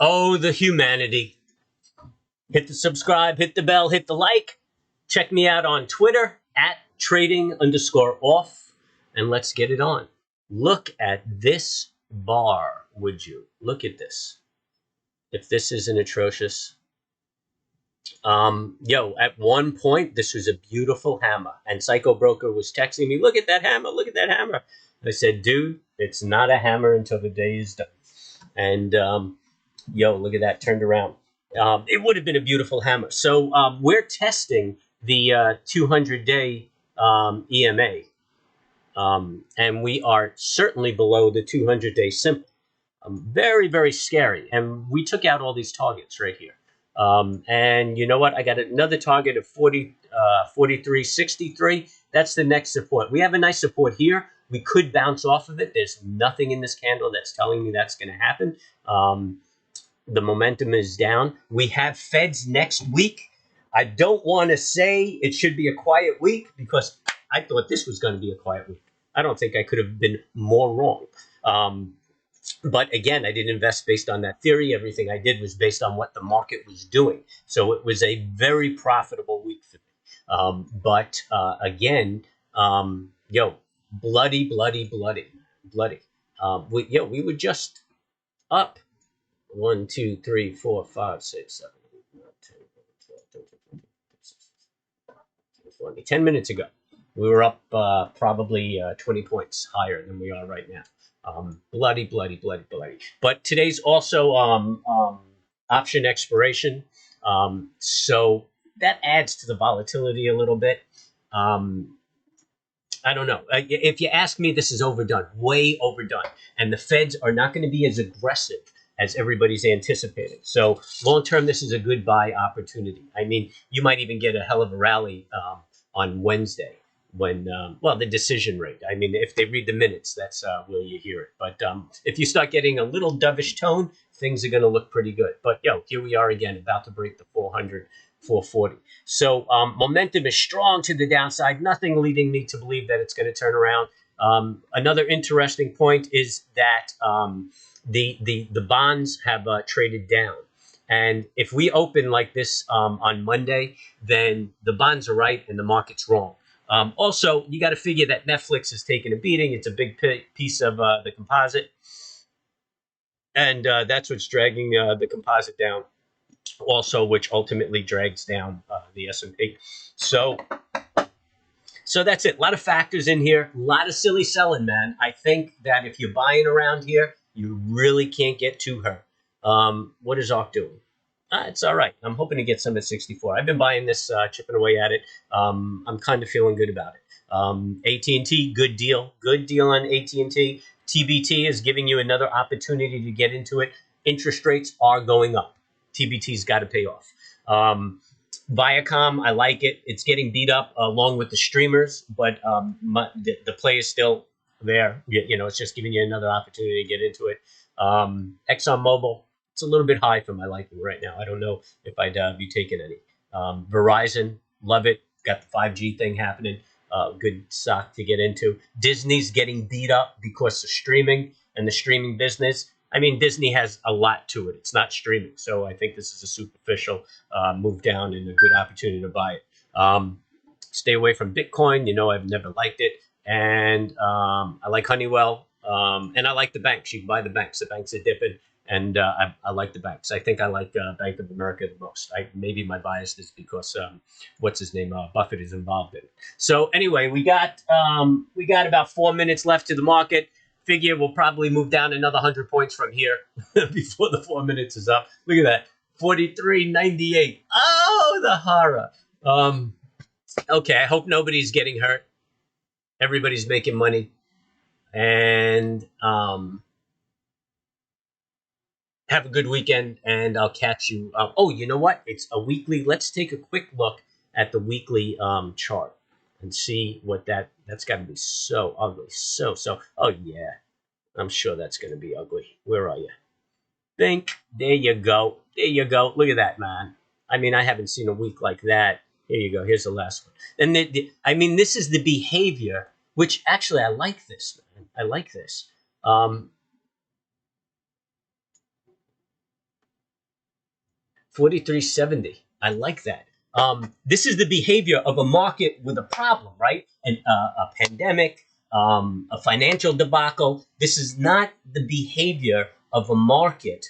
Oh, the humanity. Hit the subscribe, hit the bell, hit the like. Check me out on Twitter at trading_off. And let's get it on. Look at this bar, would you? Look at this. If this isn't atrocious. At one point, this was a beautiful hammer. And Psycho Broker was texting me, look at that hammer, look at that hammer. I said, dude, it's not a hammer until the day is done. And, look at that, turned around. It would have been a beautiful hammer. So we're testing the 200-day EMA. And we are certainly below the 200-day simple. Very, very scary. And we took out all these targets right here. And you know what? I got another target of 43.63. That's the next support. We have a nice support here. We could bounce off of it. There's nothing in this candle that's telling me that's going to happen. The momentum is down. We have Feds next week. I don't want to say it should be a quiet week because I thought this was going to be a quiet week. I don't think I could have been more wrong. But again, I didn't invest based on that theory. Everything I did was based on what the market was doing. So it was a very profitable week for me. Bloody. We were just up 1, 2, 3, 4, 5, 6, 7, 8, 9, 10, 11, 12, 13, 10 minutes ago. We were up probably 20 points higher than we are right now. Bloody. But today's also option expiration. So that adds to the volatility a little bit. I don't know. If you ask me, this is overdone, way overdone. And the Feds are not going to be as aggressive as everybody's anticipating. So long term, this is a good buy opportunity. I mean, you might even get a hell of a rally on Wednesday when, the decision rate. I mean, if they read the minutes, that's where you hear it. But if you start getting a little dovish tone, things are going to look pretty good. But, here we are again, about to break the 400, 440. So momentum is strong to the downside. Nothing leading me to believe that it's going to turn around. Another interesting point is that the bonds have traded down. And if we open like this on Monday, then the bonds are right and the market's wrong. Also, you got to figure that Netflix has taken a beating. It's a big piece of the composite. And that's what's dragging the composite down. Also, which ultimately drags down the S&P. So that's it. A lot of factors in here. A lot of silly selling, man. I think that if you're buying around here, you really can't get too hurt. What is ARK doing? It's all right. I'm hoping to get some at 64. I've been buying this, chipping away at it. I'm kind of feeling good about it. AT&T, good deal. Good deal on AT&T. TBT is giving you another opportunity to get into it. Interest rates are going up. TBT's got to pay off. Viacom, I like it. It's getting beat up along with the streamers, but the play is still there. It's just giving you another opportunity to get into it. ExxonMobil, it's a little bit high for my liking right now. I don't know if I'd be taking any. Verizon, love it. Got the 5G thing happening. Good stock to get into. Disney's getting beat up because of streaming and the streaming business. I mean, Disney has a lot to it. It's not streaming. So I think this is a superficial move down and a good opportunity to buy it. Stay away from Bitcoin. I've never liked it. And I like Honeywell. And I like the banks. You can buy the banks. The banks are dipping. And I like the banks. I think I like Bank of America the most. Maybe my bias is because what's his name? Buffett is involved in it. So anyway, we got about 4 minutes left to the market. Figure we'll probably move down another 100 points from here before the 4 minutes is up. Look at that, 43.98. Oh, the horror. Okay, I hope nobody's getting hurt. Everybody's making money, and have a good weekend, and I'll catch you. You know what? It's a weekly. Let's take a quick look at the weekly chart and see what that's got to be so ugly. So. Oh, yeah. I'm sure that's going to be ugly. Where are you? Think. There you go. There you go. Look at that, man. I mean, I haven't seen a week like that. Here you go. Here's the last one. And this is the behavior, which actually I like this, man. I like this. 43.70. I like that. This is the behavior of a market with a problem, right? A pandemic, a financial debacle. This is not the behavior of a market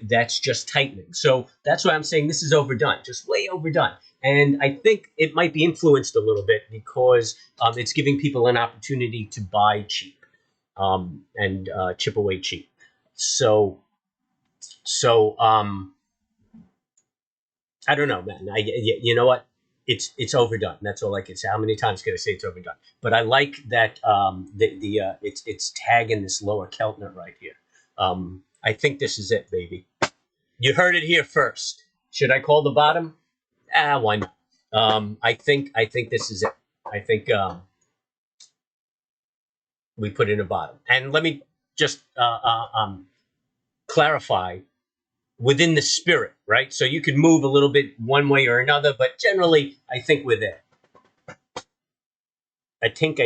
that's just tightening. So that's why I'm saying this is overdone, just way overdone. And I think it might be influenced a little bit because it's giving people an opportunity to buy cheap and chip away cheap. So I don't know, man. You know what? It's overdone. That's all I can say. How many times can I say it's overdone? But I like that it's tagging this lower Keltner right here. I think this is it, baby. You heard it here first. Should I call the bottom? Why not? I think this is it. I think we put in a bottom. And let me just clarify within the spirit, right? So you could move a little bit one way or another, but generally, I think we're there. I think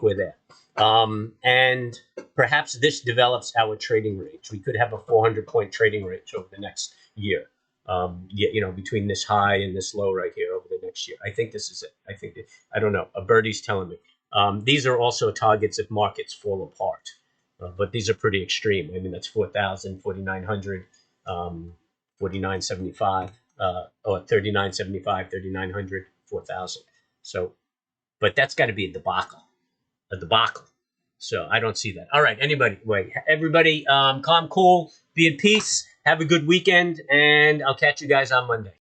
we're there. And perhaps this develops our trading range. We could have a 400-point trading range over the next year. Between this high and this low right here over the next year. I think this is it. I don't know. A birdie's telling me. These are also targets if markets fall apart. But these are pretty extreme. I mean, that's 4,000, 4,900, 4,975, or 3,975, 3,900, 4,000. So, but that's got to be a debacle. So I don't see that. All right, everybody, calm, cool, be at peace. Have a good weekend, and I'll catch you guys on Monday.